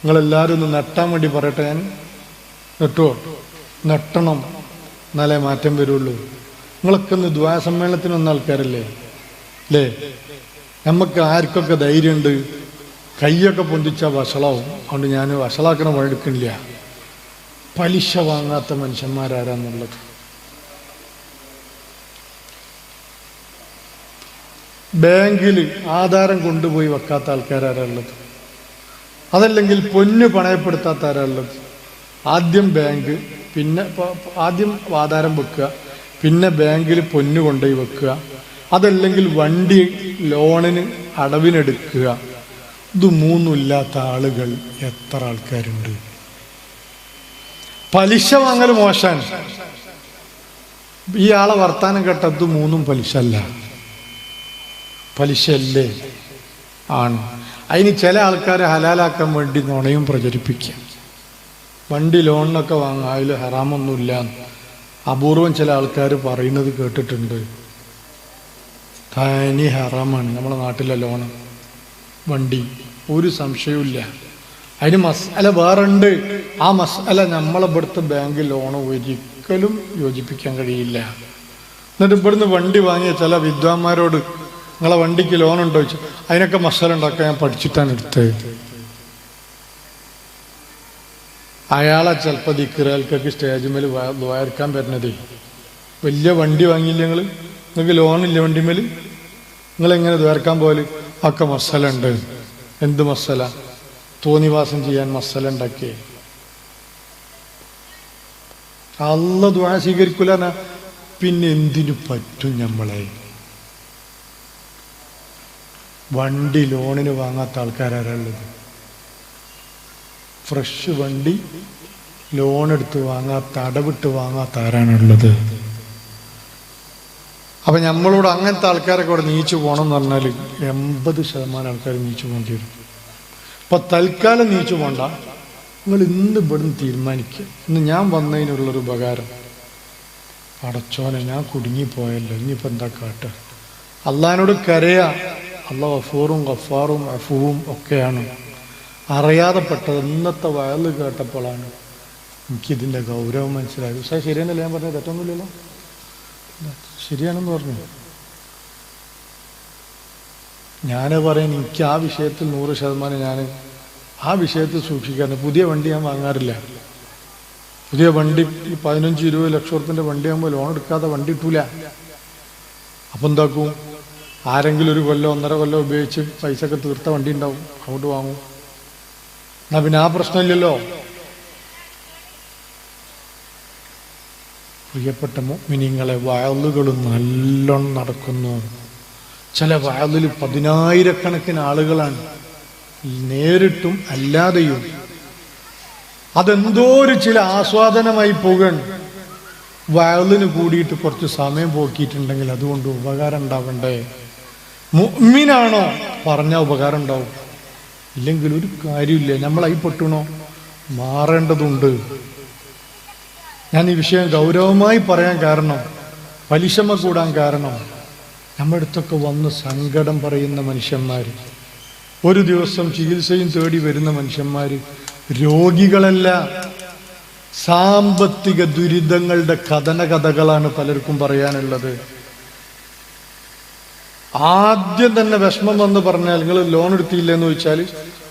നിങ്ങളെല്ലാവരും ഒന്ന് നെട്ടാൻ വേണ്ടി പറയട്ടെ. ഞാൻ നെട്ടുവോ? നെട്ടണം, എന്നാലേ മാറ്റം വരുള്ളൂ. നിങ്ങളൊക്കെ ഒന്ന് ദ്വാ സമ്മേളനത്തിന് വന്ന ആൾക്കാരല്ലേ അല്ലേ? നമുക്ക് ആർക്കൊക്കെ ധൈര്യമുണ്ട്? കൈയൊക്കെ പൊന്തിച്ചാൽ വഷളാവും. അതുകൊണ്ട് ഞാൻ വഷളാക്കണ പണിയെടുക്കണില്ല. പലിശ വാങ്ങാത്ത മനുഷ്യന്മാരാരാന്നുള്ളത്. ബാങ്കിൽ ആധാരം കൊണ്ടുപോയി വെക്കാത്ത ആൾക്കാരാരുള്ളത്? അതല്ലെങ്കിൽ പൊന്ന് പണയപ്പെടുത്താത്ത ആരാളുള്ളത്? ആദ്യം ബാങ്ക്, പിന്നെ ആദ്യം ആധാരം വെക്കുക, പിന്നെ ബാങ്കിൽ പൊന്ന് കൊണ്ടുപോയി വെക്കുക, അതല്ലെങ്കിൽ വണ്ടി ലോണിന് അടവിനെടുക്കുക. ഇത് മൂന്നും ഇല്ലാത്ത ആളുകൾ എത്ര ആൾക്കാരുണ്ട്? പലിശ വാങ്ങൽ മോശാൻ. ഈ ആളെ വർത്താനം കേട്ടത് മൂന്നും പലിശ അല്ല. പലിശയല്ലേ? ആണ്. അതിന് ചില ആൾക്കാരെ ഹലാലാക്കാൻ വേണ്ടി നുണയും പ്രചരിപ്പിക്കുക. വണ്ടി ലോണിനൊക്കെ വാങ്ങുക, അതിൽ ഹറാമൊന്നുമില്ല. അപൂർവം ചില ആൾക്കാർ പറയുന്നത് കേട്ടിട്ടുണ്ട്. തനി ഹറാമാണ് നമ്മുടെ നാട്ടിലെ ലോണ്, വണ്ടി. ഒരു സംശയവുമില്ല. അതിന് മസാല വേറെ ഉണ്ട്. ആ മസാല നമ്മളിവിടുത്തെ ബാങ്ക് ലോണ് ഒരിക്കലും യോജിപ്പിക്കാൻ കഴിയില്ല. എന്നിട്ട് ഇവിടുന്ന് വണ്ടി വാങ്ങിയ ചില വിദ്വാന്മാരോട് നിങ്ങളെ വണ്ടിക്ക് ലോൺ ഉണ്ടോ ചോദിച്ചു. അതിനൊക്കെ മസാല ഉണ്ടാക്കാൻ ഞാൻ പഠിച്ചിട്ടാണ് എടുത്തത്. അയാളെ ചിലപ്പോൾ ദിക്റാൽക്കൊക്കെ സ്റ്റേജ് മേൽ ദ്വാരക്കാൻ വരുന്നത്. വലിയ വണ്ടി വാങ്ങിയില്ല നിങ്ങൾ, നിങ്ങൾക്ക് ലോണില്ല വണ്ടിമേൽ, നിങ്ങളെങ്ങനെ ദ്വാരക്കാൻ പോലെ? ഒക്കെ മസാല ഉണ്ട്. എന്ത് മസാല? തോന്നിവാസം ചെയ്യാൻ മസാല ഉണ്ടാക്കിയേ. അല്ലാഹു ദുആ സ്വീകരിക്കൂല. പിന്നെ എന്തിനു പറ്റും നമ്മളെ? വണ്ടി ലോണിന് വാങ്ങാത്ത ആൾക്കാരാരുള്ളത്? ഫ്രഷ് വണ്ടി ലോണെടുത്ത് വാങ്ങാത്ത, അടവിട്ട് വാങ്ങാത്ത ആരാണുള്ളത്? അപ്പം നമ്മളോട് അങ്ങനത്തെ ആൾക്കാരൊക്കെ ഇവിടെ നീച്ചു പോകണം എന്ന് പറഞ്ഞാൽ 80% ആൾക്കാർ നീച്ചു പോകേണ്ടി വരും. അപ്പം തൽക്കാലം നീച്ചു പോകണ്ട. നിങ്ങൾ ഇന്ന് ഇവിടുന്ന് തീരുമാനിക്കുക. ഇന്ന് ഞാൻ വന്നതിനുള്ളൊരു ഉപകാരം. അടച്ചോനെ, ഞാൻ കുടുങ്ങിപ്പോയല്ലോ, ഇനിയിപ്പോൾ എന്താ കാട്ടുക? അള്ളാഹിനോട് കരയാ. അള്ളാഹ് ഗഫൂറും ഗഫാറും അഫുവും ഒക്കെയാണ്. അറിയാതെ പെട്ടത് ഇന്നത്തെ വയല് കേട്ടപ്പോഴാണ് എനിക്കിതിൻ്റെ ഗൗരവം മനസ്സിലായത്. പക്ഷേ ശരിയെന്നല്ലേ ഞാൻ പറഞ്ഞത്? തെറ്റൊന്നുമില്ലല്ലോ, ശരിയാണെന്ന് പറഞ്ഞു. ഞാൻ പറയാൻ എനിക്ക് ആ വിഷയത്തിൽ 100% ഞാൻ ആ വിഷയത്തിൽ സൂക്ഷിക്കാറ്. പുതിയ വണ്ടി ഞാൻ വാങ്ങാറില്ല. പുതിയ വണ്ടി ഈ 15-20 ലക്ഷം ഉറുപ്പിൻ്റെ വണ്ടി ആകുമ്പോൾ ലോൺ എടുക്കാതെ വണ്ടി കിട്ടൂല. അപ്പം എന്താക്കും? ആരെങ്കിലും ഒരു കൊല്ലം 1.5 കൊല്ലം ഉപയോഗിച്ച് പൈസ ഒക്കെ തീർത്ത വണ്ടി ഉണ്ടാവും, അങ്ങോട്ട് വാങ്ങും. എന്നാ പിന്നെ ആ പ്രശ്നമില്ലല്ലോ. പ്രിയപ്പെട്ട മുഅ്മിനീങ്ങളെ, വഅളുകൾ നല്ലോണം നടക്കുന്നു. ചില വഅളിൽ 10,000-കണക്കിന് ആളുകളാണ്, നേരിട്ടും അല്ലാതെയും. അതെന്തോ ഒരു ചില ആസ്വാദനമായി പോകണം. വഅളിന് കൂടിയിട്ട് കുറച്ച് സമയം പോക്കിയിട്ടുണ്ടെങ്കിൽ അതുകൊണ്ട് ഉപകാരം ഉണ്ടാവണ്ടേ? മുഅ്മിനാണോ പറഞ്ഞാൽ ഉപകാരം ഉണ്ടാവും, ഇല്ലെങ്കിൽ ഒരു കാര്യമില്ല. നമ്മളായി പെട്ടണോ? മാറേണ്ടതുണ്ട്. ഞാൻ ഈ വിഷയം ഗൗരവമായി പറയാൻ കാരണം, പലിശമ കൂടാൻ കാരണം, നമ്മുടെ അടുത്തൊക്കെ വന്ന് സങ്കടം പറയുന്ന മനുഷ്യന്മാർ, ഒരു ദിവസം ചികിത്സയും തേടി വരുന്ന മനുഷ്യന്മാർ രോഗികളല്ല, സാമ്പത്തിക ദുരിതങ്ങളുടെ കഥകളാണ് പലർക്കും പറയാനുള്ളത്. ആദ്യം തന്നെ വിഷമം വന്ന് പറഞ്ഞാൽ നിങ്ങൾ ലോൺ എടുത്തില്ലെന്ന് ചോദിച്ചാൽ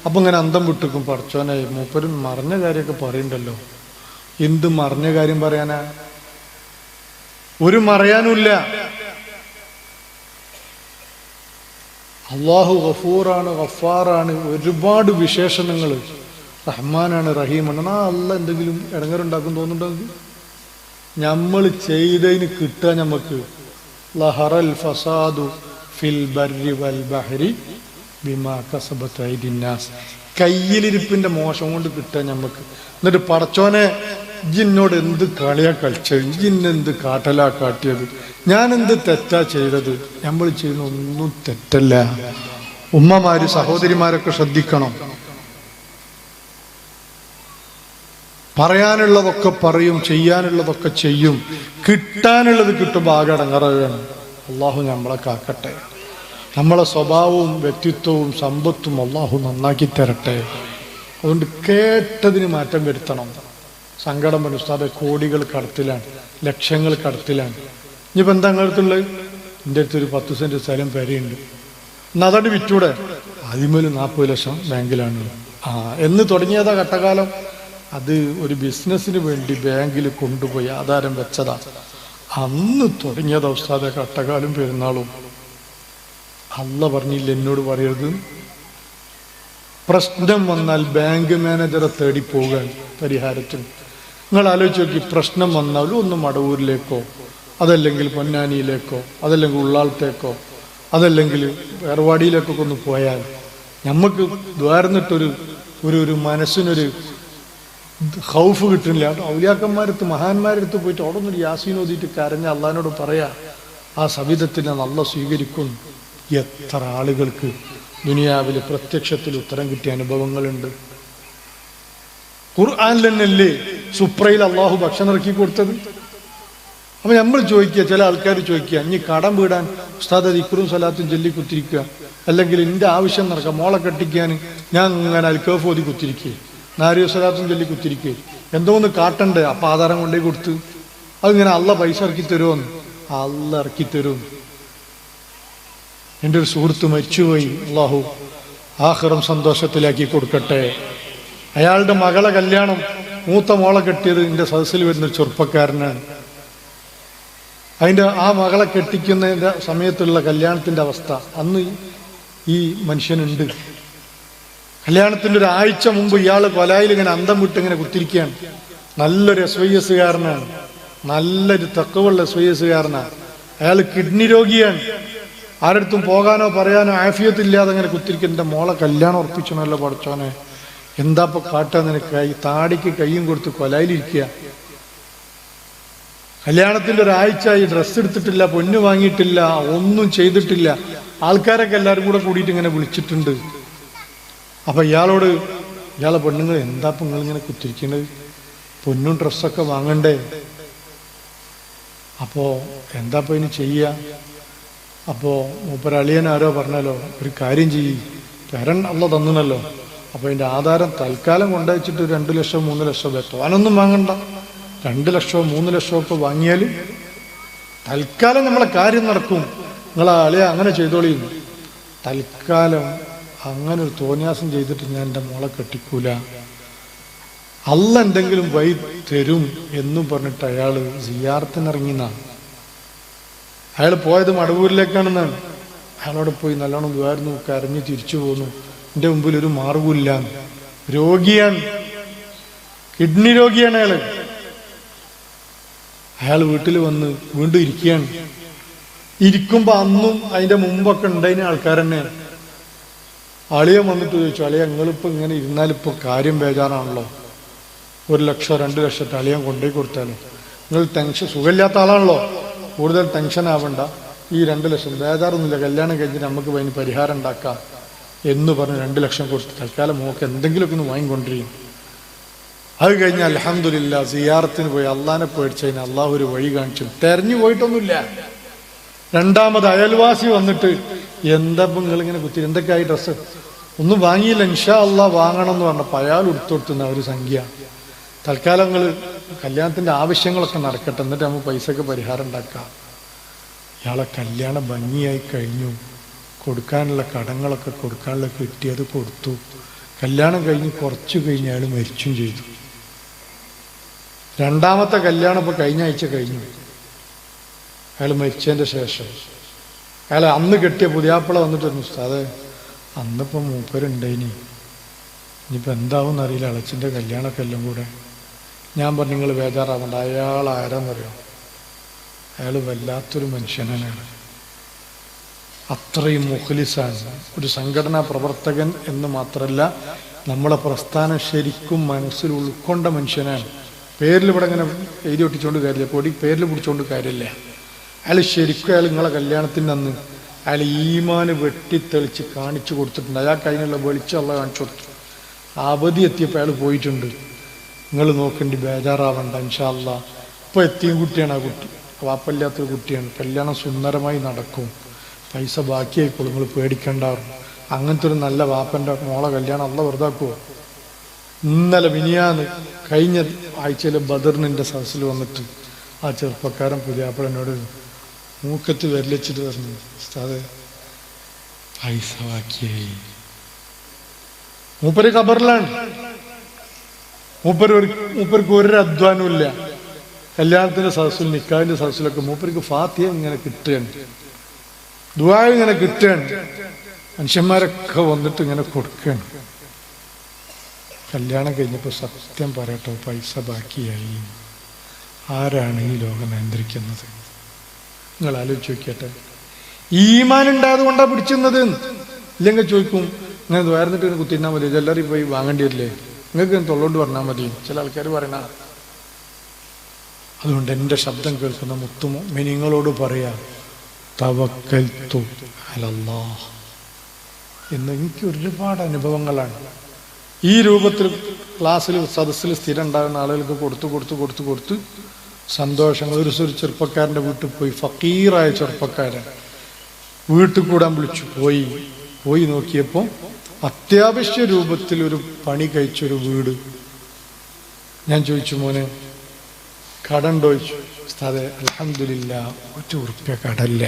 അപ്പം ഇങ്ങനെ അന്തം വിട്ടിക്കും. പടച്ചോനെ, മൂപ്പരും മറിഞ്ഞ കാര്യമൊക്കെ പറയണ്ടല്ലോ. എന്ത് മറിഞ്ഞ കാര്യം പറയാനാ? ഒരു മറയാനുമില്ല. അള്ളാഹു ഗഫൂറാണ്, ഗഫാറാണ്, ഒരുപാട് വിശേഷണങ്ങൾ. റഹ്മാനാണ്, റഹീമാണ്. അള്ളാഹ് എന്തെങ്കിലും ഇടങ്ങറുണ്ടാക്കും തോന്നുന്നുണ്ടെങ്കിൽ നമ്മൾ ചെയ്തതിന് കിട്ടുക നമുക്ക്. ലഹറൽ ഫസാദു ഫിൽ ബർരി വൽ ബഹരി ബിമാ കസബത് ഐദിന്നാസ്. കയ്യിലിരിപ്പിന്റെ മോശം കൊണ്ട് കിട്ടുക നമുക്ക്. എന്നിട്ട് പടച്ചോനെ, ഇന്നോട് എന്ത് കളിയാ കളിച്ചത്, ഇന്നെന്ത് കാട്ടലാ കാട്ടിയത്, ഞാൻ എന്ത് തെറ്റാ ചെയ്തത്? നമ്മൾ ചെയ്യുന്ന ഒന്നും തെറ്റല്ല. ഉമ്മമാര്, സഹോദരിമാരൊക്കെ ശ്രദ്ധിക്കണം. പറയാനുള്ളതൊക്കെ പറയും, ചെയ്യാനുള്ളതൊക്കെ ചെയ്യും. കിട്ടാനുള്ളത് കിട്ടുമ്പോൾ ആകെ അടങ്ങറാവുകയാണ്. അള്ളാഹു നമ്മളെ കാക്കട്ടെ. നമ്മളെ സ്വഭാവവും വ്യക്തിത്വവും സമ്പത്തും അള്ളാഹു നന്നാക്കി തരട്ടെ. അതുകൊണ്ട് കേട്ടതിന് മാറ്റം വരുത്തണം. സങ്കടം വരും ഉസ്താദെ, കോടികൾ കടത്തിലാണ്, ലക്ഷങ്ങൾ കടത്തിലാണ്. ഇനിയിപ്പോൾ എന്താ നിങ്ങളുടെ അടുത്തുള്ളത്? എൻ്റെ അടുത്തൊരു 10 സെൻറ്റ് സ്ഥലം പെരയുണ്ട്, എന്നാൽ അതോട് വിറ്റൂടെ? അതിമേൽ 40 ലക്ഷം ബാങ്കിലാണ്. എന്ന് തുടങ്ങിയതാ ഘട്ടകാലം. അത് ഒരു ബിസിനസ്സിന് വേണ്ടി ബാങ്കിൽ കൊണ്ടുപോയി ആധാരം വെച്ചതാ. അന്ന് തുടങ്ങിയതാ ഉസ്താദെ ഘട്ടകാലം പെരുന്നാളും. അല്ല പറഞ്ഞില്ല എന്നോട് പറയരുത്, പ്രശ്നം വന്നാൽ ബാങ്ക് മാനേജറെ തേടി പോകാൻ പരിഹാരത്തിന്. നിങ്ങൾ ആലോചിച്ച് നോക്കി, പ്രശ്നം വന്നാലും ഒന്ന് മടവൂരിലേക്കോ, അതല്ലെങ്കിൽ പൊന്നാനിയിലേക്കോ, അതല്ലെങ്കിൽ ഉള്ളാളത്തേക്കോ, അതല്ലെങ്കിൽ ഏർവാടിയിലേക്കൊക്കെ ഒന്ന് പോയാൽ നമുക്ക് ദ്വാരന്നിട്ടൊരു ഒരു മനസ്സിനൊരു ഹൗഫ് കിട്ടുന്നില്ല. ഔലിയാക്കന്മാരടുത്ത് മഹാന്മാരടുത്ത് പോയിട്ട് അവിടെ നിന്നൊരു യാസീൻ ഓതിയിട്ട് കരഞ്ഞ അള്ളഹാനോട് പറയാ, ആ സവിധത്തിനെ നല്ല സ്വീകരിക്കും. എത്ര ആളുകൾക്ക് ദുനിയാവിൽ പ്രത്യക്ഷത്തിൽ ഉത്തരം കിട്ടിയ അനുഭവങ്ങളുണ്ട്. ഖുർആനിൽ തന്നെയല്ലേ സുപ്രയിൽ അള്ളാഹു ഭക്ഷണം ഇറക്കി കൊടുത്തത്. അപ്പൊ നമ്മൾ ചോദിക്കുക, ചില ആൾക്കാർ ചോദിക്കുക, ഇനി കടം വീടാൻ ഉസ്താദ് ദിക്റും സലാത്തും ചൊല്ലി കുത്തിരിക്കുക, അല്ലെങ്കിൽ എൻ്റെ ആവശ്യം നടക്കുക, മോളെ കെട്ടിക്കാൻ ഞാൻ ഇങ്ങനെ അൽക്കഫ് ഓതി കുത്തിരിക്കുക, നാരിയോ സലാത്തും ചൊല്ലി കുത്തിരിക്കുക, എന്തോന്ന് കാട്ടണ്ടേ? അപ്പം ആധാരം കൊണ്ടേ കൊടുത്ത് അതിങ്ങനെ അള്ള പൈസ ഇറക്കി തരുമോന്ന്? അള്ള ഇറക്കി തരും. എൻ്റെ ഒരു സുഹൃത്ത് മരിച്ചുപോയി, അള്ളാഹു ആഖിറം സന്തോഷത്തിലാക്കി കൊടുക്കട്ടെ. അയാളുടെ മകളെ കല്യാണം, മൂത്ത മോളെ കെട്ടിയത് എൻ്റെ സദസ്സിൽ വരുന്ന ചെറുപ്പക്കാരനാണ്. അതിൻ്റെ ആ മകളെ കെട്ടിക്കുന്നതിൻ്റെ സമയത്തുള്ള കല്യാണത്തിൻ്റെ അവസ്ഥ അന്ന് ഈ മനുഷ്യനുണ്ട്. കല്യാണത്തിൻ്റെ ഒരാഴ്ച മുമ്പ് ഇയാൾ കൊലായിൽ ഇങ്ങനെ അന്തം വിട്ട് ഇങ്ങനെ കുത്തിരിക്കുകയാണ്. നല്ലൊരു SYS കാരനാണ്, നല്ലൊരു തക്കവുള്ള SYS കാരനാണ്. അയാൾ കിഡ്നി രോഗിയാണ്. ആരടുത്തും പോകാനോ പറയാനോ ആഫിയത്തില്ലാതെ അങ്ങനെ കുത്തിരിക്കുക. എൻ്റെ മോളെ കല്യാണം ഉറപ്പിച്ചണല്ലോ പഠിച്ചോനെ, എന്താപ്പോൾ കാട്ടാൻ നിനക്കായി? താടിക്ക് കയ്യും കൊടുത്ത് കൊലായിലിരിക്കുക. കല്യാണത്തിൻ്റെ ഒരാഴ്ചയായി, ഡ്രസ്സ് എടുത്തിട്ടില്ല, പൊന്നു വാങ്ങിയിട്ടില്ല, ഒന്നും ചെയ്തിട്ടില്ല. ആൾക്കാരൊക്കെ എല്ലാവരും കൂടെ കൂടിയിട്ട് ഇങ്ങനെ വിളിച്ചിട്ടുണ്ട്. അപ്പം ഇയാളെ പെണ്ണുങ്ങൾ, എന്താപ്പം നിങ്ങളിങ്ങനെ കുത്തിരിക്കുന്നത്? പൊന്നും ഡ്രസ്സൊക്കെ വാങ്ങണ്ടേ? അപ്പോൾ എന്താപ്പം ഇനി ചെയ്യുക? അപ്പോൾ മൂപ്പരളിയനാരോ പറഞ്ഞല്ലോ, ഒരു കാര്യം ചെയ്യും, തരൻ അള്ള തന്നല്ലോ, അപ്പോൾ അതിൻ്റെ ആധാരം തൽക്കാലം കൊണ്ടുവച്ചിട്ട് 2 ലക്ഷം 3 ലക്ഷം തോനൊന്നും വാങ്ങണ്ട, 2 ലക്ഷമോ 3 ലക്ഷമോ ഒക്കെ വാങ്ങിയാൽ തൽക്കാലം നമ്മളെ കാര്യം നടക്കും. നിങ്ങൾ അളിയ അങ്ങനെ ചെയ്തോളിയും. തൽക്കാലം അങ്ങനെ ഒരു തോന്യാസം ചെയ്തിട്ട് ഞാൻ എൻ്റെ മോളെ കെട്ടിക്കൂല, അള്ള എന്തെങ്കിലും വഴി തരും എന്നും പറഞ്ഞിട്ട് അയാൾ സിയാറത്തിനിറങ്ങിയെന്നാണ്. അയാൾ പോയത് മടവൂരിലേക്കാണെന്നാണ്. അയാളോട് പോയി നല്ലോണം വേർന്നു കരഞ്ഞ് തിരിച്ചു പോന്നു. എൻ്റെ മുമ്പിൽ ഒരു മാർഗമില്ല, രോഗിയാണ്, കിഡ്നി രോഗിയാണ് അയാൾ. അയാൾ വീട്ടിൽ വന്ന് വീണ്ടും ഇരിക്കുകയാണ്. ഇരിക്കുമ്പോൾ അന്നും അതിൻ്റെ മുമ്പൊക്കെ ഉണ്ടായിരുന്ന ആൾക്കാർ തന്നെ. അളിയൻ വന്നിട്ട് ചോദിച്ചു, അളിയ നിങ്ങളിപ്പോൾ ഇങ്ങനെ ഇരുന്നാലിപ്പോൾ കാര്യം ബേജാറാണല്ലോ, 1 ലക്ഷം 2 ലക്ഷത്തെ അളിയൻ കൊണ്ടുപോയി കൊടുത്താലോ? നിങ്ങൾ ടെൻഷൻ, സുഖമില്ലാത്ത ആളാണല്ലോ, കൂടുതൽ ടെൻഷൻ ആവണ്ട, ഈ 2 ലക്ഷം ബേജാറൊന്നുമില്ല, കല്യാണം കഴിഞ്ഞിട്ട് നമുക്ക് അതിന് പരിഹാരം ഉണ്ടാക്കാം എന്ന് പറഞ്ഞ് 2 ലക്ഷം കൊടുത്ത് തൽക്കാലം മോക്ക് എന്തെങ്കിലുമൊക്കെ ഒന്ന് വാങ്ങിക്കൊണ്ടിരിക്കും. അത് കഴിഞ്ഞ് അൽഹംദുലില്ലാ സിയാറത്തിന് പോയി അള്ളാനെ പേടിച്ചതിന് അള്ളാഹു ഒരു വഴി കാണിച്ചു. തെരഞ്ഞു പോയിട്ടൊന്നുമില്ല. രണ്ടാമത് അയൽവാസി വന്നിട്ട്, എന്താ നിങ്ങളിങ്ങനെ കുത്തി, എന്തൊക്കെയായി ഡ്രസ്സ്? ഒന്നും വാങ്ങിയില്ല, ഇൻഷാ അള്ളാഹ് വാങ്ങണം എന്ന് പറഞ്ഞപ്പോൾ അയാൾ എടുത്തുകൊടുത്തുന്ന ഒരു സംഖ്യ. തൽക്കാലം നിങ്ങൾ കല്യാണത്തിൻ്റെ ആവശ്യങ്ങളൊക്കെ നടക്കട്ടെ, എന്നിട്ട് നമുക്ക് പൈസക്ക് പരിഹാരം ഉണ്ടാക്കാം. ഇയാളെ കല്യാണം ഭംഗിയായി കഴിഞ്ഞു. കൊടുക്കാനുള്ള കടങ്ങളൊക്കെ കൊടുക്കാനുള്ള കിട്ടിയത് കൊടുത്തു. കല്യാണം കഴിഞ്ഞ് കുറച്ച് കഴിഞ്ഞ് അയാൾ മരിച്ചും ചെയ്തു. രണ്ടാമത്തെ കല്യാണം ഇപ്പോൾ കഴിഞ്ഞ ആഴ്ച കഴിഞ്ഞു. അയാൾ മരിച്ചതിൻ്റെ ശേഷം അയാൾ അന്ന് കെട്ടിയ പുതിയാപ്പിള വന്നിട്ട് ഉസ്താദേ, അന്നിപ്പോൾ മൂപ്പരുണ്ടായിനി, ഇനിയിപ്പോൾ എന്താവും എന്നറിയില്ല, അളച്ചിൻ്റെ കല്യാണമൊക്കെ എല്ലാം കൂടെ. ഞാൻ പറഞ്ഞു നിങ്ങൾ ബേജാറാവണ്ട. അയാൾ ആരാന്നറിയോ? അയാൾ വല്ലാത്തൊരു മനുഷ്യനാണ്. അത്രയും മുഖ്ലിസാണ്, ഒരു സംഘടനാ പ്രവർത്തകൻ എന്ന് മാത്രമല്ല, നമ്മളെ പ്രസ്ഥാനം ശരിക്കും മനസ്സിൽ ഉൾക്കൊണ്ട മനുഷ്യനാണ്. പേരിൽ ഇവിടെ ഇങ്ങനെ എഴുതി ഒട്ടിച്ചുകൊണ്ട് കാര്യമില്ല, പൊടി പേരിൽ പിടിച്ചുകൊണ്ട് കാര്യമില്ല. അയാൾ ശരിക്കും നിങ്ങളെ കല്യാണത്തിൻ്റെ അന്ന് അയാൾ ഈമാന് വെട്ടിത്തെളിച്ച് കാണിച്ചു കൊടുത്തിട്ടുണ്ട്. അയാൾക്ക് അതിനുള്ള വെളിച്ചമുള്ള കാണിച്ചു കൊടുത്തു. അവധി എത്തിയപ്പോൾ അയാൾ പോയിട്ടുണ്ട്. നിങ്ങൾ നോക്കേണ്ടി, ബേജാറാവണ്ട, ഇൻഷാ അല്ലാഹ്. ഇപ്പോൾ എത്തിയ കുട്ടിയാണ് ആ കുട്ടി, വാപ്പല്ലാത്തൊരു കുട്ടിയാണ്. കല്യാണം സുന്ദരമായി നടക്കും, പൈസ ബാക്കിയായിക്കോളും, നിങ്ങൾ പേടിക്കണ്ടാറും. അങ്ങനത്തെ ഒരു നല്ല വാപ്പൻ്റെ മോളെ കല്യാണം അള്ളാഹ് വെറുതാക്കുമോ? ഇന്നലെ മിനിയാന്ന് കഴിഞ്ഞ ആഴ്ചയിലെ ബദറിന്റെ സദസ്സിൽ വന്നിട്ട് ആ ചെറുപ്പക്കാരൻ പുതിയാപ്പിളനോട് മൂക്കത്ത് വിരലിച്ചിട്ട് പറഞ്ഞു, ഉസ്താദേ പൈസ ബാക്കിയായി. മൂപ്പര് ഖബറിലാണ്. മൂപ്പർക്ക് ഒരു അധ്വാനവും ഇല്ല. കല്യാണത്തിന്റെ സദസ്സിൽ നിക്കാഹിന്റെ സദസ്സിലൊക്കെ മൂപ്പർക്ക് ഫാത്തിഹ ഇങ്ങനെ കിട്ടുകയാണ്, ദുആ ഇങ്ങനെ കിട്ടുകയാണ്. മനുഷ്യന്മാരൊക്കെ വന്നിട്ട് ഇങ്ങനെ കൊടുക്കുകയാണ്. കല്യാണം കഴിഞ്ഞപ്പോൾ സത്യം പറയട്ടോ, പൈസ ബാക്കിയായി. ആരാണ് ഈ ലോകം നിയന്ത്രിക്കുന്നത്? നിങ്ങൾ ആലോചിച്ച് നോക്കിയട്ടെ. ഈമാൻ ഉണ്ടായത് കൊണ്ടാണ് പിടിച്ചുന്നത്. ഇല്ലെങ്കിൽ ചോദിക്കും, ഇങ്ങനെ ദ്വാരന്നിട്ട് ഇങ്ങനെ കുത്തിന്നാൽ മതി, എല്ലാവരും പോയി വാങ്ങേണ്ടി വരില്ലേ, നിങ്ങൾക്ക് തൊള്ളോണ്ട് പറഞ്ഞാൽ മതി. ചില ആൾക്കാർ പറയണ. അതുകൊണ്ട് എൻ്റെ ശബ്ദം കേൾക്കുന്ന മുത്തുമോമിനീങ്ങളോട് പറയാ, തവക്കൽതു അലല്ലാഹ് എന്ന്. എനിക്ക് ഒരുപാട് അനുഭവങ്ങളാണ് ഈ രൂപത്തിൽ ക്ലാസ്സിൽ സദസ്സിൽ സ്ഥിരം ഉണ്ടാകുന്ന ആളുകൾക്ക് കൊടുത്ത് സന്തോഷങ്ങൾ. ഒരു ചെറുപ്പക്കാരൻ്റെ വീട്ടിൽ പോയി, ഫക്കീറായ ചെറുപ്പക്കാരൻ വീട്ടിൽ കൂടാൻ വിളിച്ചു. പോയി നോക്കിയപ്പോൾ അത്യാവശ്യ രൂപത്തിൽ ഒരു പണി കഴിച്ചൊരു വീട്. ഞാൻ ചോദിച്ചു, മോനെ കടണ്ടോ ചോദിച്ചു. ഉസ്താദേ അൽഹംദുലില്ലാ ₹1 കടല്ല.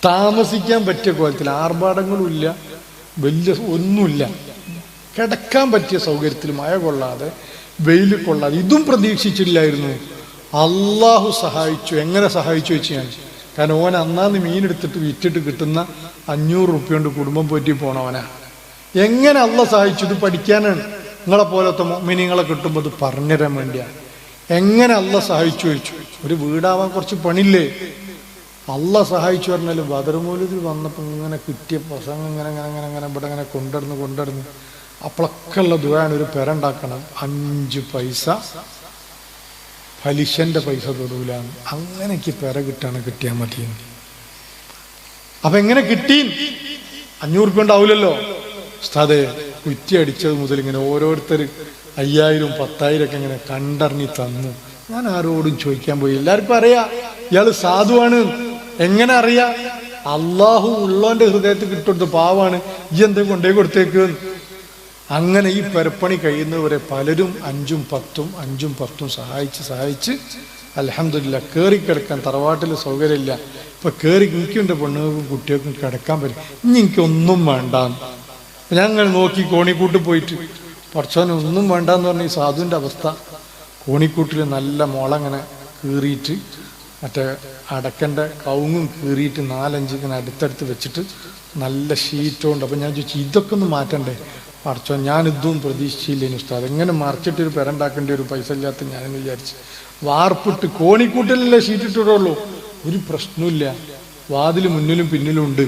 താമസിക്കാൻ പറ്റിയ കോലത്തിൽ, ആർഭാടങ്ങളും ഇല്ല, വലിയ ഒന്നുമില്ല, കിടക്കാൻ പറ്റിയ സൗകര്യത്തിൽ, മഴ കൊള്ളാതെ വെയിൽ കൊള്ളാതെ. ഇതും പ്രതീക്ഷിച്ചില്ലായിരുന്നു. അള്ളാഹു സഹായിച്ചു. എങ്ങനെ സഹായിച്ചു വെച്ച് ഞാൻ, കാരണം ഓൻ അന്നാന്ന് മീനെടുത്തിട്ട് വിറ്റിട്ട് കിട്ടുന്ന ₹500 കൊണ്ട് കുടുംബം പോറ്റി പോണവനാ. എങ്ങനെ അള്ളാഹ് സഹായിച്ചു? ഇത് പഠിക്കാനാണ്. നിങ്ങളെ പോലത്തെ മോമിനീങ്ങളെ കിട്ടുമ്പോൾ ഇത് പറഞ്ഞുതരാൻ വേണ്ടിയാണ്. എങ്ങനെ അള്ളാഹ് സഹായിച്ചു ചോദിച്ചു. ഒരു വീടാവാൻ കുറച്ച് പണിയില്ലേ? അള്ളാഹ് സഹായിച്ചു പറഞ്ഞാൽ ബദർ മൗലിദിൽ വന്നപ്പോൾ ഇങ്ങനെ കിട്ടിയ പ്രസംഗം ഇങ്ങനെ ഇവിടെ ഇങ്ങനെ കൊണ്ടുവരുന്നു അപ്പോഴൊക്കെ ഉള്ള ദുആണ്. ഒരു പെരണ്ടാക്കണം, 5 പൈസ പലിശന്റെ പൈസ തൊടൂല. അങ്ങനെയൊക്കെ പെര കിട്ടിയാൽ മതി. അപ്പൊ എങ്ങനെ കിട്ടി? ₹500 ഉണ്ടാവില്ലല്ലോ. ഉസ്താദേ കുറ്റി അടിച്ചത് മുതൽ ഇങ്ങനെ ഓരോരുത്തർ 5000, 10,000 ഒക്കെ ഇങ്ങനെ കണ്ടറിഞ്ഞി തന്നു. ഞാൻ ആരോടും ചോദിക്കാൻ പോയി. എല്ലാവർക്കും അറിയാ ഇയാള് സാധുവാണ്. എങ്ങനെ അറിയാ? അള്ളാഹു ഉള്ളവന്റെ ഹൃദയത്തിൽ കിട്ടുകൊടുത്ത് പാവാണ്. ഈ എന്താ കൊണ്ടേ കൊടുത്തേക്ക്. അങ്ങനെ ഈ പെരപ്പണി കഴിയുന്നവരെ പലരും 5ഉം 10ഉം സഹായിച്ച് അൽഹംദുലില്ലാ കേറിക്കിടക്കാൻ തറവാട്ടിൽ സൗകര്യമില്ല. ഇപ്പൊ കേറി എനിക്കുണ്ട് പെണ്ണുങ്ങൾക്കും കുട്ടികൾക്കും കിടക്കാൻ പറ്റും. ഇനി എനിക്കൊന്നും വേണ്ട. ഞങ്ങൾ നോക്കി കോണിക്കൂട്ട് പോയിട്ട് പടച്ചോനെ ഒന്നും വേണ്ടെന്ന് പറഞ്ഞ ഈ സാധുവിൻ്റെ അവസ്ഥ. കോണിക്കൂട്ടിൽ നല്ല മുളങ്ങനെ കീറിയിട്ട്, മറ്റേ അടക്കൻ്റെ കവുങ്ങും കീറിയിട്ട് 4-5 ഇങ്ങനെ അടുത്തടുത്ത് വെച്ചിട്ട് നല്ല ഷീറ്റുണ്ട്. അപ്പം ഞാൻ ചോദിച്ചു, ഇതൊക്കെ ഒന്ന് മാറ്റണ്ടേ? പടച്ചോ ഞാനിതും പ്രതീക്ഷിച്ചില്ലേനു ഉസ്താദ്. എങ്ങനെ മറിച്ചിട്ടൊരു പെരണ്ടാക്കേണ്ടി ഒരു പൈസ ഇല്ലാത്ത ഞാനെന്ന് വിചാരിച്ചു. വാർപ്പിട്ട് കോണിക്കൂട്ടിലല്ലേ ഷീറ്റിട്ടുള്ളൂ, ഒരു പ്രശ്നമില്ല. വാതിൽ മുന്നിലും പിന്നിലും ഉണ്ട്.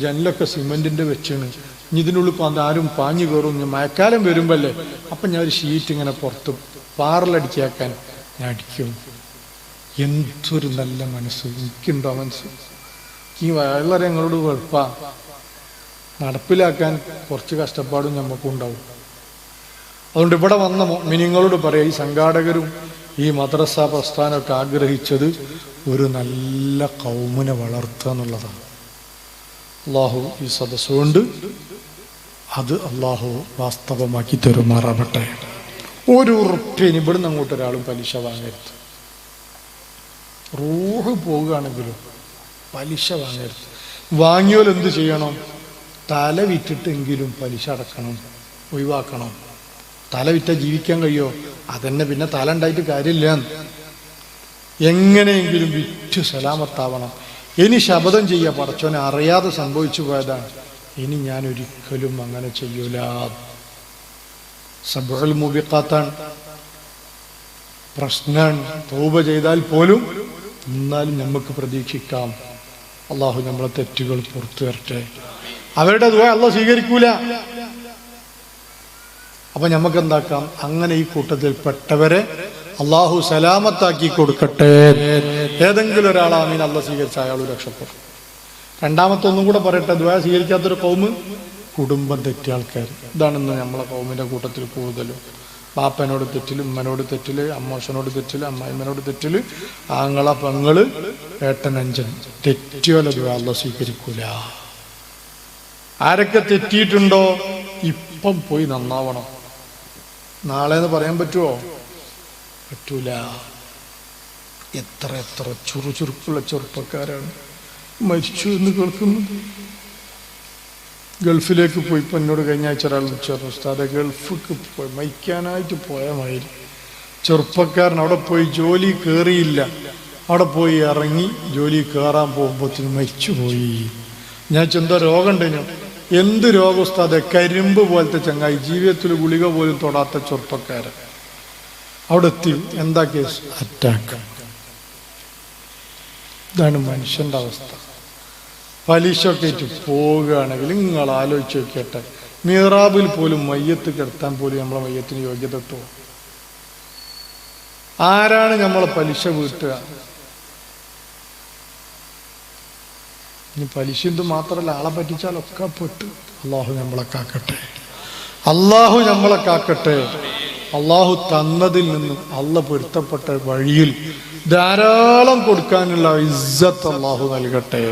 ജനലൊക്കെ സിമെന്റിന്റെ വെച്ചാണ്. ഇനി ഇതിനുള്ളിൽ ആരും പാഞ്ഞു കയറും. മഴക്കാലം വരുമ്പല്ലേ. അപ്പം ഞാൻ ഒരു ഷീറ്റ് ഇങ്ങനെ പുറത്ത് പാറലടിക്കാക്കാൻ ഞാൻ അടിക്കും. എന്തൊരു നല്ല മനസ്സ് എനിക്കുണ്ടോ മനസ്സ്. ഈ വളരെ ഞങ്ങളോട് എളുപ്പ നടപ്പിലാക്കാൻ കുറച്ച് കഷ്ടപ്പാടും നമുക്കും ഉണ്ടാവും. അതുകൊണ്ട് ഇവിടെ വന്ന മിനിങ്ങളോട് പറയാം, ഈ സംഘാടകരും ഈ മദ്രസ പ്രസ്ഥാനമൊക്കെ ആഗ്രഹിച്ചത് ഒരു നല്ല കൗമിനെ വളർത്തുക എന്നുള്ളതാണ്. അള്ളാഹു ഈ സദസ്സുകൊണ്ട് അത് അള്ളാഹു വാസ്തവമാക്കി തരുമാറാവട്ടെ. ₹1 ഇവിടുന്ന് അങ്ങോട്ട് ഒരാളും പലിശ വാങ്ങരുത്. റൂഹ് പോവുകയാണെങ്കിലും പലിശ വാങ്ങരുത്. വാങ്ങിയാൽ എന്ത് ചെയ്യണം? തല വിറ്റിട്ടെങ്കിലും പലിശ അടക്കണം, ഒഴിവാക്കണം. തല വിറ്റ ജീവിക്കാൻ കഴിയോ? അതന്നെ പിന്നെ തല ഉണ്ടായിട്ട് കാര്യമില്ല. എങ്ങനെയെങ്കിലും വിറ്റ് സലാമത്താവണം. ഇനി ശപഥം ചെയ്യുക, പടച്ചോനെ അറിയാതെ സംഭവിച്ചു പോയതാണ്, ഇനി ഞാൻ ഒരിക്കലും അങ്ങനെ ചെയ്യൂല. സബ്ഉൽ മുബിഖാത്താണ്, പ്രശ്നമാണ്. തൗബ ചെയ്താൽ പോലും എന്നാലും നമുക്ക് പ്രതീക്ഷിക്കാം അള്ളാഹു നമ്മളെ തെറ്റുകൾ പുറത്തു വരട്ടെ. അവരുടെ ദുആ അള്ളാഹു സ്വീകരിക്കൂല. അപ്പൊ നമുക്ക് എന്താക്കാം? അങ്ങനെ ഈ കൂട്ടത്തിൽ പെട്ടവരെ അള്ളാഹു സലാമത്താക്കി കൊടുക്കട്ടെ. ഏതെങ്കിലും ഒരാൾ ആമീൻ അള്ളാഹ് സ്വീകരിച്ച അയാൾ രക്ഷപ്പെടും. രണ്ടാമത്തെ ഒന്നും കൂടെ പറയട്ടെ, ദുആ സ്വീകരിക്കാത്തൊരു കൗമ് കുടുംബം തെറ്റിയ ആൾക്കാർ. ഇതാണെന്ന് നമ്മളെ കൗമിന്റെ കൂട്ടത്തിൽ കൂടുതലും. ബാപ്പനോട് തെറ്റില്, ഉമ്മനോട് തെറ്റില്, അമ്മോശനോട് തെറ്റില്, അമ്മായിമ്മനോട് തെറ്റില്, ആങ്ങള പെങ്ങള് ഏട്ടൻ അഞ്ചൻ തെറ്റിയോലെ ദുആ അള്ളാഹ് സ്വീകരിക്കൂല. ആരൊക്കെ തെറ്റിയിട്ടുണ്ടോ ഇപ്പം പോയി നന്നാവണം. നാളെ എന്ന് പറയാൻ പറ്റുമോ? പറ്റൂല. എത്ര എത്ര ചുറുചുറുക്കുള്ള ചെറുപ്പക്കാരാണ് മരിച്ചു എന്ന് കേൾക്കുന്നത്. ഗൾഫിലേക്ക് പോയി. ഇപ്പം എന്നോട് കഴിഞ്ഞ ആഴ്ച ഒരാൾ വിളിച്ചു, ഉസ്താദെ ഗൾഫിക്ക് പോയി മരിക്കാനായിട്ട് പോയ മാതിരി ചെറുപ്പക്കാരൻ അവിടെ പോയി ജോലി കയറിയില്ല, അവിടെ പോയി ഇറങ്ങി ജോലി കയറാൻ പോകുമ്പോഴത്തേനും മരിച്ചുപോയി. ഞാൻ ചെന്താ രോഗം ഉണ്ടെന്നു. എന്ത് രോഗം ഉസ്താദെ? കരിമ്പ് പോലത്തെ ചങ്ങായി, ജീവിതത്തിൽ ഗുളിക പോലും തൊടാത്ത ചെറുപ്പക്കാരൻ അവിടെ എത്തി. എന്താ കേസ്? അറ്റാക്ക്. ഇതാണ് മനുഷ്യന്റെ അവസ്ഥ. പലിശ ഒക്കെ ആയിട്ട് പോവുകയാണെങ്കിൽ നിങ്ങൾ ആലോചിച്ച് നോക്കിയട്ടെ, മിഹ്റാബിൽ പോലും മയ്യത്ത് കിടത്താൻ പോലും നമ്മളെ മയ്യത്തിന് യോഗ്യത എത്തുമോ? ആരാണ് നമ്മളെ പലിശ വീട്ടുക? ഇനി പലിശ എന്ത് മാത്രമല്ല, ആളെ പറ്റിച്ചാലൊക്കെ പെട്ട്. അള്ളാഹു നമ്മളെ കാക്കട്ടെ, അള്ളാഹു നമ്മളെ കാക്കട്ടെ. അള്ളാഹു തന്നതിൽ നിന്നും അള്ള പൊരുത്തപ്പെട്ട വഴിയിൽ ധാരാളം കൊടുക്കാനുള്ള ഇസ്സത്ത് അള്ളാഹു നൽകട്ടെ.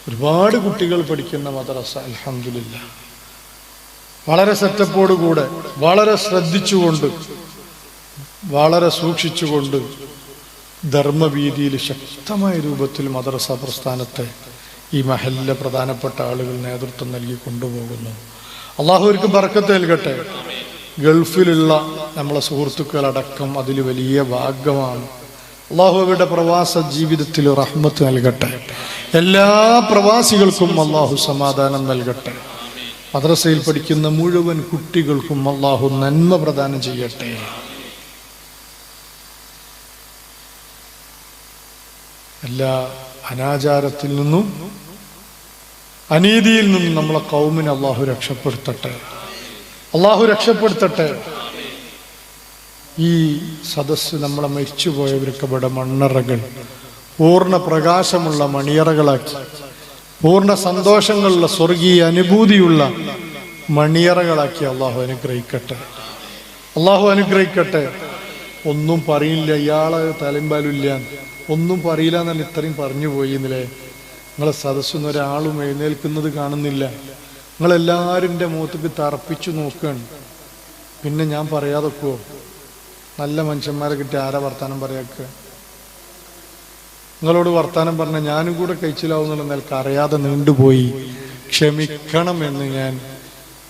ഒരുപാട് കുട്ടികൾ പഠിക്കുന്ന മദ്രസ അൽഹംദുലില്ലാഹ് വളരെ സെറ്റപ്പോടുകൂടെ, വളരെ ശ്രദ്ധിച്ചുകൊണ്ട്, വളരെ സൂക്ഷിച്ചുകൊണ്ട് ധർമ്മവീതിയിൽ ശക്തമായ രൂപത്തിൽ മദ്രസ പ്രസ്ഥാനത്തെ ഈ മഹല്ലിലെ പ്രധാനപ്പെട്ട ആളുകൾ നേതൃത്വം നൽകി കൊണ്ടുപോകുന്നു. അള്ളാഹു അവർക്ക് ബർക്കത്ത് നൽകട്ടെ. ഗൾഫിലുള്ള നമ്മളെ സുഹൃത്തുക്കളടക്കം അതിൽ വലിയ ഭാഗ്യമാണ്. അള്ളാഹു അവരുടെ പ്രവാസ ജീവിതത്തിൽ റഹ്മത്ത് നൽകട്ടെ. എല്ലാ പ്രവാസികൾക്കും അള്ളാഹു സമാധാനം നൽകട്ടെ. മദ്രസയിൽ പഠിക്കുന്ന മുഴുവൻ കുട്ടികൾക്കും അള്ളാഹു നന്മ പ്രദാനം ചെയ്യട്ടെ. എല്ലാ അനാചാരത്തിൽ നിന്നും അനീതിയിൽ നിന്നും നമ്മളെ ഖൗമിനെ അള്ളാഹു രക്ഷപ്പെടുത്തട്ടെ, അള്ളാഹു രക്ഷപ്പെടുത്തട്ടെ. ഈ സദസ്സ് നമ്മളെ മരിച്ചുപോയവർക്ക് ഇവിടെ മണ്ണറകൾ പൂർണ്ണ പ്രകാശമുള്ള മണിയറകളാക്കി, പൂർണ്ണ സന്തോഷങ്ങളുള്ള സ്വർഗീയ അനുഭൂതിയുള്ള മണിയറകളാക്കി അള്ളാഹു അനുഗ്രഹിക്കട്ടെ, അള്ളാഹു അനുഗ്രഹിക്കട്ടെ. ഒന്നും പറയില്ല, ഇയാളെ തലമ്പാലില്ല, ഒന്നും പറയില്ല എന്നല്ല ഇത്രയും പറഞ്ഞു പോയി. ഇന്നലെ നിങ്ങളെ സദസ്സിന്ന് ഒരാളും എഴുന്നേൽക്കുന്നത് കാണുന്നില്ല. നിങ്ങളെല്ലാവരും എൻ്റെ മുഖത്തേക്ക് തറപ്പിച്ചു നോക്കുകയാണ്. പിന്നെ ഞാൻ പറയാതൊക്കെയോ? നല്ല മനുഷ്യന്മാരെ കിട്ടി ആരാ വർത്താനം പറയാക്കുക? നിങ്ങളോട് വർത്താനം പറഞ്ഞ ഞാനും കൂടെ കഴിച്ചിലാവുന്നുള്ള നിലക്ക് അറിയാതെ നീണ്ടുപോയി. ക്ഷമിക്കണമെന്ന് ഞാൻ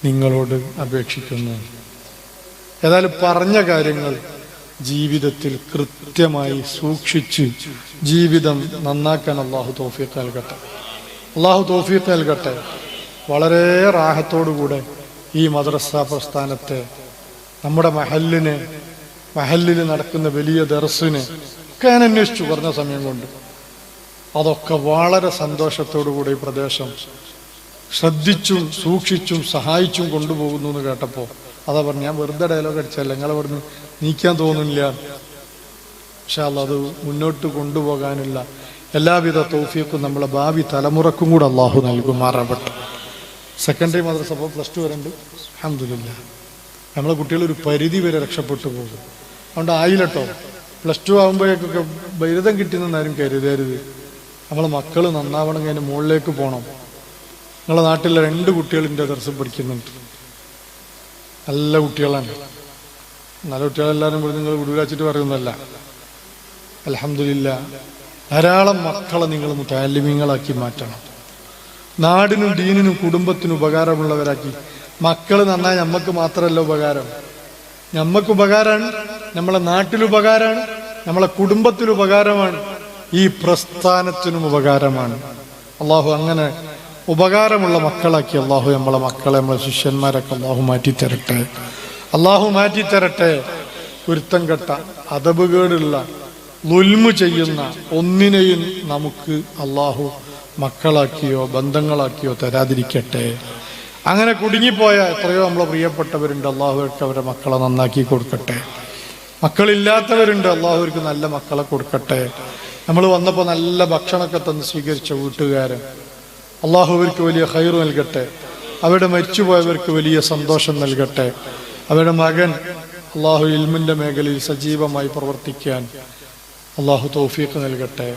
നിങ്ങളോട് അപേക്ഷിക്കുന്നു. ഏതായാലും പറഞ്ഞ കാര്യങ്ങൾ ജീവിതത്തിൽ കൃത്യമായി സൂക്ഷിച്ച് ജീവിതം നന്നാക്കാൻ അള്ളാഹു തൗഫീഖ് നൽകട്ടെ, അള്ളാഹു തൗഫീഖ് നൽകട്ടെ. വളരെ റാഹത്തോടുകൂടെ ഈ മദ്രസ പ്രസ്ഥാനത്തെ, നമ്മുടെ മഹല്ലിൽ നടക്കുന്ന വലിയ ദർസിനെ ഒക്കെ ഞാൻ അന്വേഷിച്ചു പറഞ്ഞ സമയം കൊണ്ട്. അതൊക്കെ വളരെ സന്തോഷത്തോടുകൂടി ഈ പ്രദേശം ശ്രദ്ധിച്ചും സൂക്ഷിച്ചും സഹായിച്ചും കൊണ്ടുപോകുന്നു എന്ന് കേട്ടപ്പോൾ അതാ പറഞ്ഞു, ഞാൻ വെറുതെ ഡയലോഗ് അടിച്ചല്ല, നിങ്ങളെ പറഞ്ഞ് നീക്കാൻ തോന്നുന്നില്ല. പക്ഷെ അത് മുന്നോട്ട് കൊണ്ടുപോകാനുള്ള എല്ലാവിധ തൗഫീഖും നമ്മളെ ഭാവി തലമുറക്കും കൂടെ അള്ളാഹു നൽകുമാറാവട്ടെ. സെക്കൻഡറി മദ്രസ അപ്പോൾ +2 വരെ ഉണ്ട്. അൽഹംദുലില്ലാഹ് നമ്മളെ കുട്ടികൾ ഒരു പരിധി വരെ രക്ഷപ്പെട്ടു പോകും. അതുകൊണ്ട് ആയില്ലട്ടോ, +2 ആകുമ്പോഴേക്കൊക്കെ ബിരുദം കിട്ടിയെന്നാരും കരുതരുത്. നമ്മളെ മക്കൾ നന്നാവണമെങ്കിൽ അതിന് മുകളിലേക്ക് പോകണം. നിങ്ങളെ നാട്ടിലെ 2 കുട്ടികളിൻ്റെ ദർശനം പഠിക്കുന്നുണ്ട്. നല്ല കുട്ടികളാണ്. നല്ല കുട്ടികളെല്ലാവരും കൂടി നിങ്ങൾ വിടുവിലാച്ചിട്ട് പറയുന്നതല്ല. അൽഹംദുലില്ലാഹ് ധാരാളം മക്കളെ നിങ്ങൾ മുതഅല്ലിമീങ്ങളാക്കി മാറ്റണം. നാടിനും ദീനിനും കുടുംബത്തിനും ഉപകാരമുള്ളവരാക്കി. മക്കൾ നന്നായി നമുക്ക് മാത്രമല്ല ഉപകാരം, നമുക്ക് ഉപകാരമാണ്, നമ്മളെ നാട്ടിലുപകാരമാണ്, നമ്മളെ കുടുംബത്തിലുപകാരമാണ്, ഈ പ്രസ്ഥാനത്തിനും ഉപകാരമാണ്. അള്ളാഹു അങ്ങനെ ഉപകാരമുള്ള മക്കളാക്കി അള്ളാഹു നമ്മളെ മക്കളെ, നമ്മളെ ശിഷ്യന്മാരൊക്കെ അള്ളാഹു മാറ്റിത്തരട്ടെ, അള്ളാഹു മാറ്റിത്തരട്ടെ. കുരുത്തം കെട്ട അദബുകേടുള്ള ളുൽമ് ചെയ്യുന്ന ഒന്നിനെയും നമുക്ക് അള്ളാഹു മക്കളാക്കിയോ ബന്ധങ്ങളാക്കിയോ തരാതിരിക്കട്ടെ. അങ്ങനെ കുടുങ്ങിപ്പോയ എത്രയോ നമ്മളെ പ്രിയപ്പെട്ടവരുണ്ട്. അള്ളാഹുവർക്ക് അവരെ മക്കളെ നന്നാക്കി കൊടുക്കട്ടെ. മക്കളില്ലാത്തവരുണ്ട്, അള്ളാഹുവർക്ക് നല്ല മക്കളെ കൊടുക്കട്ടെ. നമ്മൾ വന്നപ്പോൾ നല്ല ഭക്ഷണമൊക്കെ തന്ന് സ്വീകരിച്ച വീട്ടുകാരൻ അള്ളാഹുവർക്ക് വലിയ ഖൈർ നൽകട്ടെ. അവരുടെ മരിച്ചുപോയവർക്ക് വലിയ സന്തോഷം നൽകട്ടെ. അവരുടെ മകൻ അള്ളാഹു ഇൽമിൻ്റെ മേഖലയിൽ സജീവമായി പ്രവർത്തിക്കാൻ അള്ളാഹു തൗഫീഖ് നൽകട്ടെ.